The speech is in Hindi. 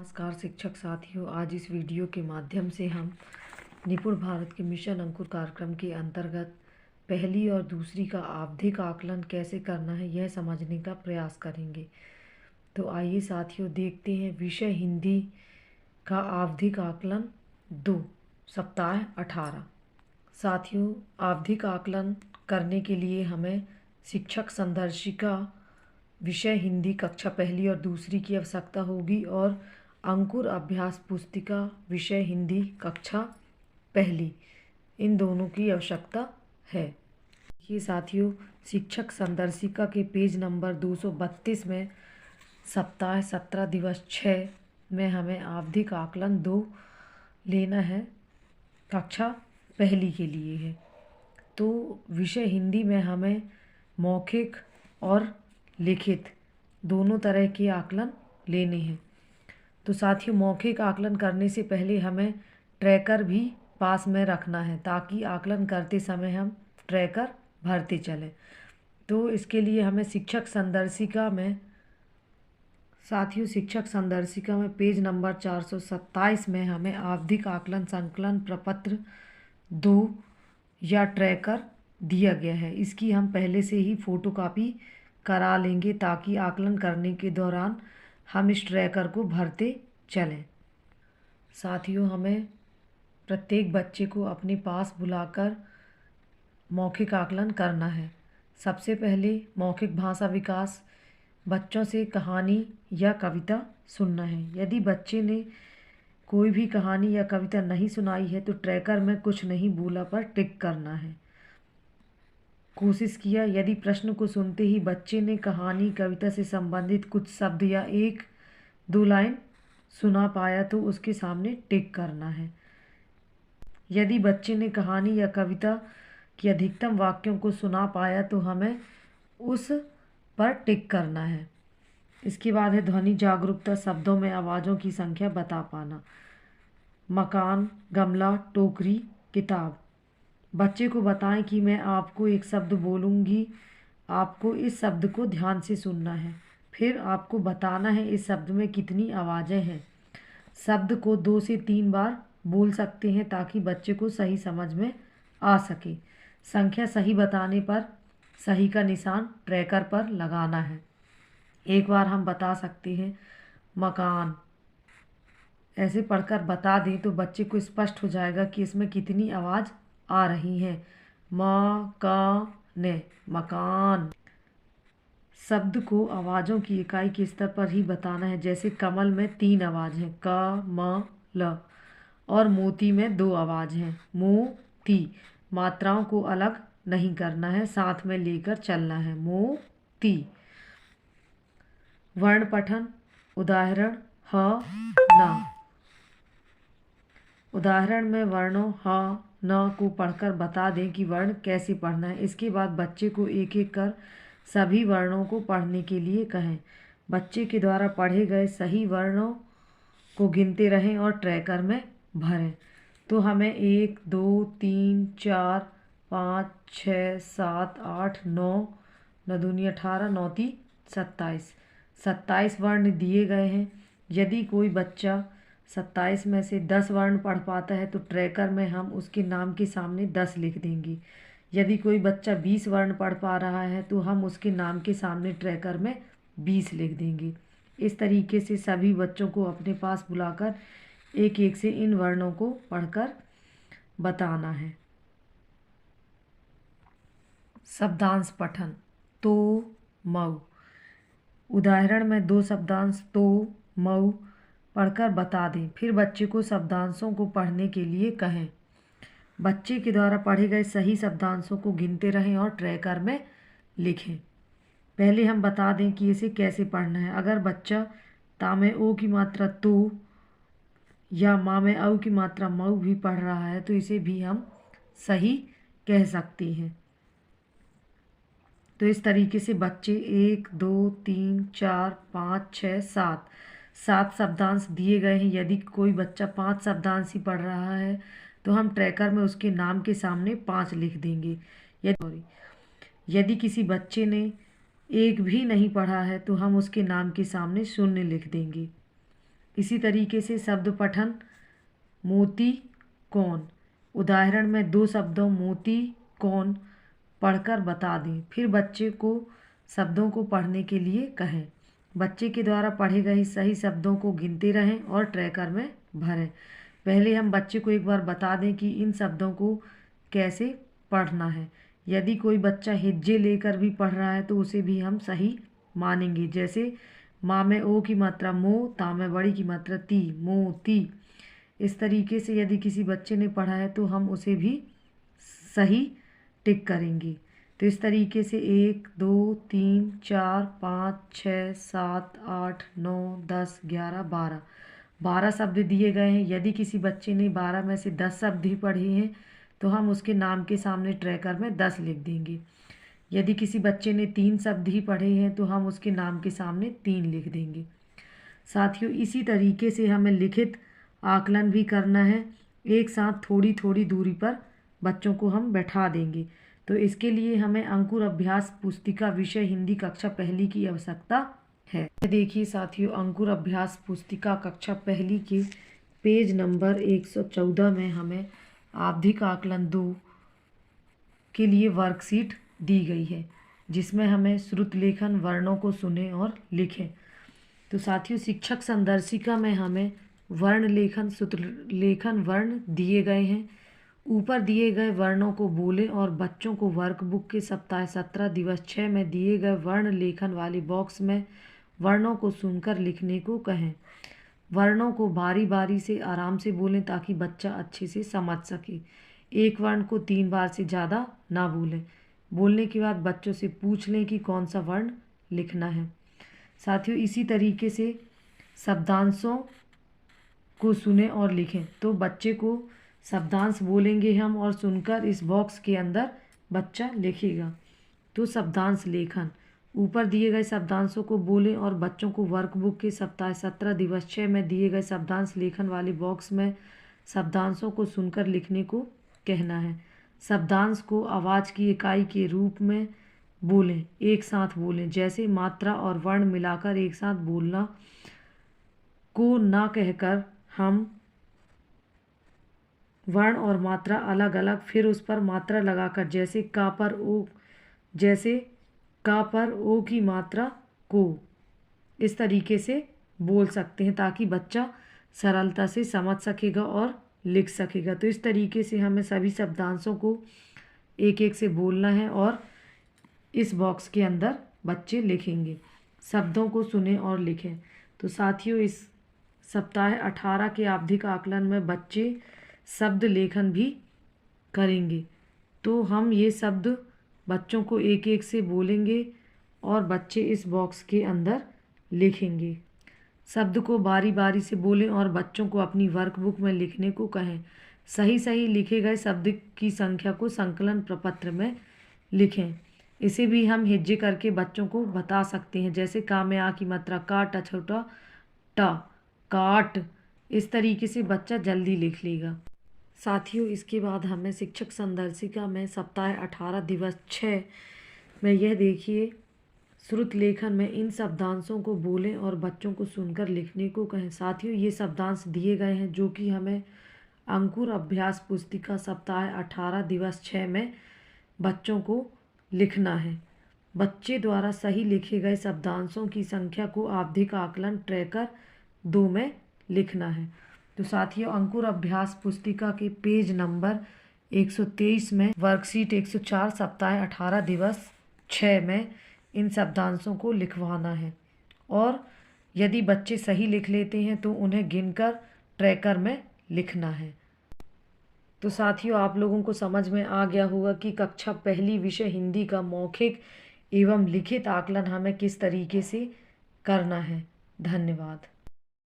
नमस्कार शिक्षक साथियों, आज इस वीडियो के माध्यम से हम निपुण भारत के मिशन अंकुर कार्यक्रम के अंतर्गत पहली और दूसरी का आवधिक आकलन कैसे करना है यह समझने का प्रयास करेंगे। तो आइए साथियों देखते हैं विषय हिंदी का आवधिक आकलन 2 सप्ताह 18। साथियों, आवधिक आकलन करने के लिए हमें शिक्षक संदर्शिका विषय हिंदी कक्षा पहली और दूसरी की आवश्यकता होगी और अंकुर अभ्यास पुस्तिका विषय हिंदी कक्षा पहली, इन दोनों की आवश्यकता है। ये साथियों, शिक्षक संदर्शिका के पेज नंबर 232 में सप्ताह 17 दिवस 6 में हमें आवधिक आकलन 2 लेना है, कक्षा पहली के लिए है। तो विषय हिंदी में हमें मौखिक और लिखित दोनों तरह के आकलन लेने हैं। तो साथियों, मौखिक आकलन करने से पहले हमें ट्रैकर भी पास में रखना है ताकि आकलन करते समय हम ट्रैकर भरते चलें। तो इसके लिए हमें शिक्षक संदर्शिका में पेज नंबर 427 में हमें आवधिक आकलन संकलन प्रपत्र 2 या ट्रैकर दिया गया है। इसकी हम पहले से ही फोटोकॉपी करा लेंगे ताकि आकलन करने के दौरान हम इस ट्रैकर को भरते चलें। साथियों, हमें प्रत्येक बच्चे को अपने पास बुलाकर मौखिक आकलन करना है। सबसे पहले मौखिक भाषा विकास, बच्चों से कहानी या कविता सुनना है। यदि बच्चे ने कोई भी कहानी या कविता नहीं सुनाई है तो ट्रैकर में कुछ नहीं बोला पर टिक करना है। कोशिश किया, यदि प्रश्न को सुनते ही बच्चे ने कहानी कविता से संबंधित कुछ शब्द या 1-2 लाइन सुना पाया तो उसके सामने टिक करना है। यदि बच्चे ने कहानी या कविता के अधिकतम वाक्यों को सुना पाया तो हमें उस पर टिक करना है। इसके बाद है ध्वनि जागरूकता, शब्दों में आवाज़ों की संख्या बता पाना। मकान, गमला, टोकरी, किताब। बच्चे को बताएं कि मैं आपको एक शब्द बोलूँगी, आपको इस शब्द को ध्यान से सुनना है, फिर आपको बताना है इस शब्द में कितनी आवाज़ें हैं। शब्द को 2 से 3 बार बोल सकते हैं ताकि बच्चे को सही समझ में आ सके। संख्या सही बताने पर सही का निशान ट्रैकर पर लगाना है। एक बार हम बता सकते हैं मकान, ऐसे पढ़कर बता दें तो बच्चे को स्पष्ट हो जाएगा कि इसमें कितनी आवाज़ आ रही हैं। मकान, मकान। शब्द को आवाज़ों की इकाई के स्तर पर ही बताना है। जैसे कमल में 3 आवाज़ हैं, क म ल, और मोती में 2 आवाज़ हैं, मोती। मात्राओं को अलग नहीं करना है, साथ में लेकर चलना है, मोती। वर्ण पठन, उदाहरण ह न। उदाहरण में वर्णों ह न को पढ़कर बता दें कि वर्ण कैसे पढ़ना है। इसके बाद बच्चे को एक एक कर सभी वर्णों को पढ़ने के लिए कहें। बच्चे के द्वारा पढ़े गए सही वर्णों को गिनते रहें और ट्रैकर में भरें। तो हमें 1 2 3 4 5 6 7 8 9, 9 दूनी 18, 9 ती 27 वर्ण दिए गए हैं। यदि कोई बच्चा 27 में से 10 वर्ण पढ़ पाता है तो ट्रैकर में हम उसके नाम के सामने 10 लिख देंगे। यदि कोई बच्चा 20 वर्ण पढ़ पा रहा है तो हम उसके नाम के सामने ट्रैकर में 20 लिख देंगे। इस तरीके से सभी बच्चों को अपने पास बुलाकर एक एक से इन वर्णों को पढ़कर बताना है। शब्दांश पठन, तो मऊ। उदाहरण में 2 शब्दांश तो मऊ पढ़कर बता दें, फिर बच्चे को शब्दांशों को पढ़ने के लिए कहें। बच्चे के द्वारा पढ़े गए सही शब्दांशों को गिनते रहें और ट्रैकर में लिखें। पहले हम बता दें कि इसे कैसे पढ़ना है। अगर बच्चा ता में ओ की मात्रा तो या माँ में औ की मात्रा मऊ भी पढ़ रहा है तो इसे भी हम सही कह सकते हैं। तो इस तरीके से बच्चे 1 2 3 4 5 6 7 शब्दांश दिए गए हैं। यदि कोई बच्चा 5 शब्दांश ही पढ़ रहा है तो हम ट्रैकर में उसके नाम के सामने 5 लिख देंगे। यदि किसी बच्चे ने 1 भी नहीं पढ़ा है तो हम उसके नाम के सामने 0 लिख देंगे। इसी तरीके से शब्द पठन मोती कौन। उदाहरण में 2 शब्दों मोती कौन पढ़कर बता दें। फिर बच्चे को शब्दों को पढ़ने के लिए कहें। बच्चे के द्वारा पढ़े गए सही शब्दों को गिनते रहें और ट्रैकर में भरें। पहले हम बच्चे को एक बार बता दें कि इन शब्दों को कैसे पढ़ना है। यदि कोई बच्चा हिज्जे लेकर भी पढ़ रहा है तो उसे भी हम सही मानेंगे। जैसे माँ में ओ की मात्रा मो, ता में बड़ी की मात्रा ती, मोती। इस तरीके से यदि किसी बच्चे ने पढ़ा है तो हम उसे भी सही टिक करेंगे। तो इस तरीके से 1 2 3 4 5 6 7 8 9 10 11 12 शब्द दिए गए हैं। यदि किसी बच्चे ने 12 में से 10 शब्द ही पढ़े हैं तो हम उसके नाम के सामने ट्रैकर में 10 लिख देंगे। यदि किसी बच्चे ने 3 शब्द ही पढ़े हैं तो हम उसके नाम के सामने 3 लिख देंगे। साथियों, इसी तरीके से हमें लिखित आकलन भी करना है। एक साथ थोड़ी थोड़ी दूरी पर बच्चों को हम बैठा देंगे। तो इसके लिए हमें अंकुर अभ्यास पुस्तिका विषय हिंदी कक्षा पहली की आवश्यकता है। देखिए साथियों, अंकुर अभ्यास पुस्तिका कक्षा पहली के पेज नंबर 114 में हमें आवधिक आकलन 2 के लिए वर्कशीट दी गई है, जिसमें हमें श्रुत लेखन वर्णों को सुने और लिखें। तो साथियों, शिक्षक संदर्शिका में हमें वर्ण लेखन, सूत्र लेखन वर्ण दिए गए हैं। ऊपर दिए गए वर्णों को बोलें और बच्चों को वर्कबुक के सप्ताह 17 दिवस 6 में दिए गए वर्ण लेखन वाले बॉक्स में वर्णों को सुनकर लिखने को कहें। वर्णों को बारी बारी से आराम से बोलें ताकि बच्चा अच्छे से समझ सके। एक वर्ण को 3 बार से ज़्यादा ना बोलें। बोलने के बाद बच्चों से पूछ लें कि कौन सा वर्ण लिखना है। साथियों, इसी तरीके से शब्दांशों को सुने और लिखें। तो बच्चे को शब्दांश बोलेंगे हम और सुनकर इस बॉक्स के अंदर बच्चा लिखेगा। तो शब्दांश लेखन, ऊपर दिए गए शब्दांशों को बोलें और बच्चों को वर्कबुक के सप्ताह 17 दिवस 6 में दिए गए शब्दांश लेखन वाले बॉक्स में शब्दांशों को सुनकर लिखने को कहना है। शब्दांश को आवाज़ की इकाई के रूप में बोलें, एक साथ बोलें। जैसे मात्रा और वर्ण मिलाकर एक साथ बोलना को ना कहकर हम वर्ण और मात्रा अलग अलग फिर उस पर मात्रा लगाकर, जैसे का पर ओ की मात्रा को, इस तरीके से बोल सकते हैं ताकि बच्चा सरलता से समझ सकेगा और लिख सकेगा। तो इस तरीके से हमें सभी शब्दांशों को एक एक से बोलना है और इस बॉक्स के अंदर बच्चे लिखेंगे। शब्दों को सुने और लिखें। तो साथियों, इस सप्ताह 18 के आवधिक आकलन में बच्चे शब्द लेखन भी करेंगे। तो हम ये शब्द बच्चों को एक एक से बोलेंगे और बच्चे इस बॉक्स के अंदर लिखेंगे। शब्द को बारी बारी से बोलें और बच्चों को अपनी वर्कबुक में लिखने को कहें। सही लिखे गए शब्द की संख्या को संकलन प्रपत्र में लिखें। इसे भी हम हिज्जे करके बच्चों को बता सकते हैं। जैसे का में आ की मात्रा का, ट छोटा ट, काट। इस तरीके से बच्चा जल्दी लिख लेगा। साथियों, इसके बाद हमें शिक्षक संदर्शिका में सप्ताह 18 दिवस 6 में यह देखिए, श्रुत लेखन में इन शब्दांशों को बोलें और बच्चों को सुनकर लिखने को कहें। साथियों, ये शब्दांश दिए गए हैं जो कि हमें अंकुर अभ्यास पुस्तिका सप्ताह 18 दिवस 6 में बच्चों को लिखना है। बच्चे द्वारा सही लिखे गए शब्दांशों की संख्या को आवधिक आकलन ट्रैकर 2 में लिखना है। तो साथियों, अंकुर अभ्यास पुस्तिका के पेज नंबर 123 में वर्कशीट 104 सप्ताह 18 दिवस 6 में इन शब्दांशों को लिखवाना है और यदि बच्चे सही लिख लेते हैं तो उन्हें गिनकर ट्रैकर में लिखना है। तो साथियों, आप लोगों को समझ में आ गया होगा कि कक्षा पहली विषय हिंदी का मौखिक एवं लिखित आकलन हमें किस तरीके से करना है। धन्यवाद।